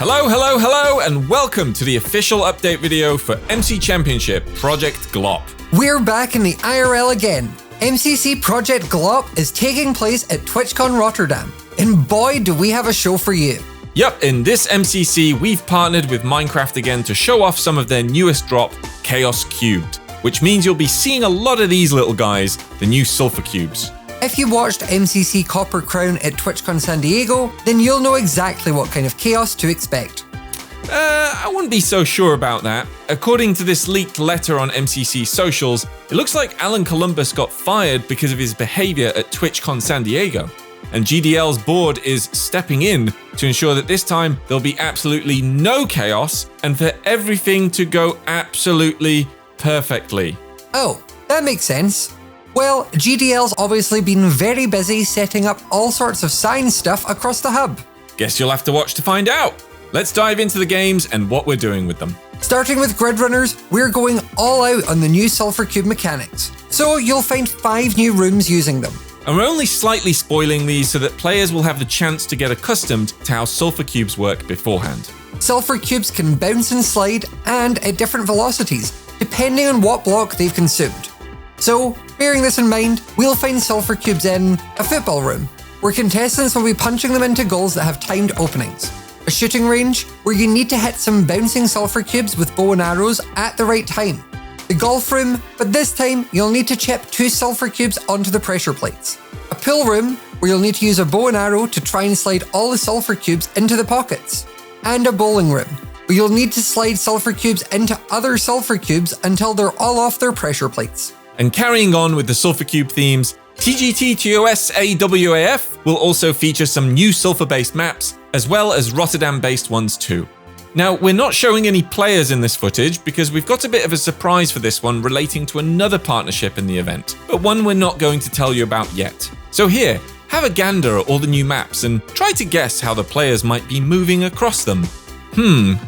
Hello, and welcome to the official update video for MC Championship Project G.L.O.P. We're back in the IRL again. MCC Project G.L.O.P is taking place at TwitchCon Rotterdam, and boy do we have a show for you. Yup, in this MCC we've partnered with Minecraft again to show off some of their newest drop, Chaos Cubed, which means you'll be seeing a lot of these little guys, the new Sulfur Cubes. If you watched MCC Copper Crown at TwitchCon San Diego, then you'll know exactly what kind of chaos to expect. I wouldn't be so sure about that. According to this leaked letter on MCC socials, it looks like Alan Columbus got fired because of his behavior at TwitchCon San Diego. And GDL's board is stepping in to ensure that this time there'll be absolutely no chaos and for everything to go absolutely perfectly. Oh, that makes sense. Well, GDL's obviously been very busy setting up all sorts of science stuff across the hub. Guess you'll have to watch to find out. Let's dive into the games and what we're doing with them. Starting with Grid Runners, we're going all out on the new Sulfur Cube mechanics. So you'll find 5 new rooms using them. And we're only slightly spoiling these so that players will have the chance to get accustomed to how Sulfur Cubes work beforehand. Sulfur Cubes can bounce and slide and at different velocities, depending on what block they've consumed. So, bearing this in mind, we'll find Sulfur Cubes in a football room, where contestants will be punching them into goals that have timed openings. A shooting range, where you need to hit some bouncing Sulfur Cubes with bow and arrows at the right time. The golf room, but this time you'll need to chip 2 Sulfur Cubes onto the pressure plates. A pool room, where you'll need to use a bow and arrow to try and slide all the Sulfur Cubes into the pockets. And a bowling room, where you'll need to slide Sulfur Cubes into other Sulfur Cubes until they're all off their pressure plates. And carrying on with the Sulfur Cube themes, TGT-TOS-AWAF will also feature some new Sulfur-based maps, as well as Rotterdam-based ones too. Now, we're not showing any players in this footage because we've got a bit of a surprise for this one relating to another partnership in the event, but one we're not going to tell you about yet. So here, have a gander at all the new maps and try to guess how the players might be moving across them.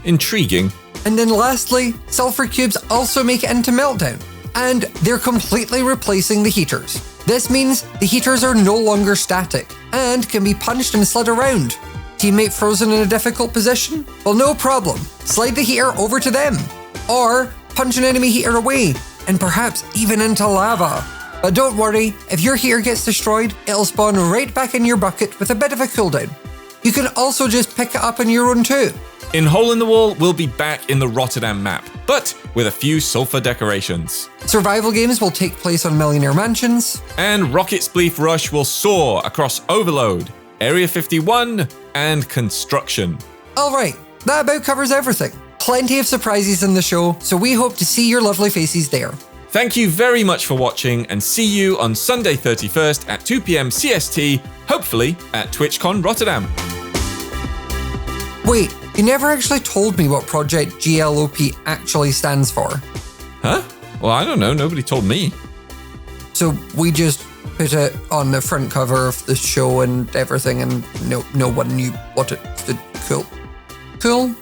Intriguing. And then lastly, Sulfur Cubes also make it into Meltdown, and they're completely replacing the heaters. This means the heaters are no longer static and can be punched and slid around. Teammate frozen in a difficult position? Well, no problem. Slide the heater over to them. Or punch an enemy heater away, and perhaps even into lava. But don't worry, if your heater gets destroyed, it'll spawn right back in your bucket with a bit of a cooldown. You can also just pick it up on your own too. In Hole in the Wall, we'll be back in the Rotterdam map, but with a few sulfur decorations. Survival games will take place on Millionaire Mansions. And Rocket Spleef Rush will soar across Overload, Area 51, and Construction. Alright, that about covers everything. Plenty of surprises in the show, so we hope to see your lovely faces there. Thank you very much for watching, and see you on Sunday 31st at 2 PM CST, hopefully at TwitchCon Rotterdam. Wait, you never actually told me what Project G.L.O.P actually stands for. Huh? Well, I don't know. Nobody told me. So we just put it on the front cover of the show and everything, and no one knew what it stood. Cool.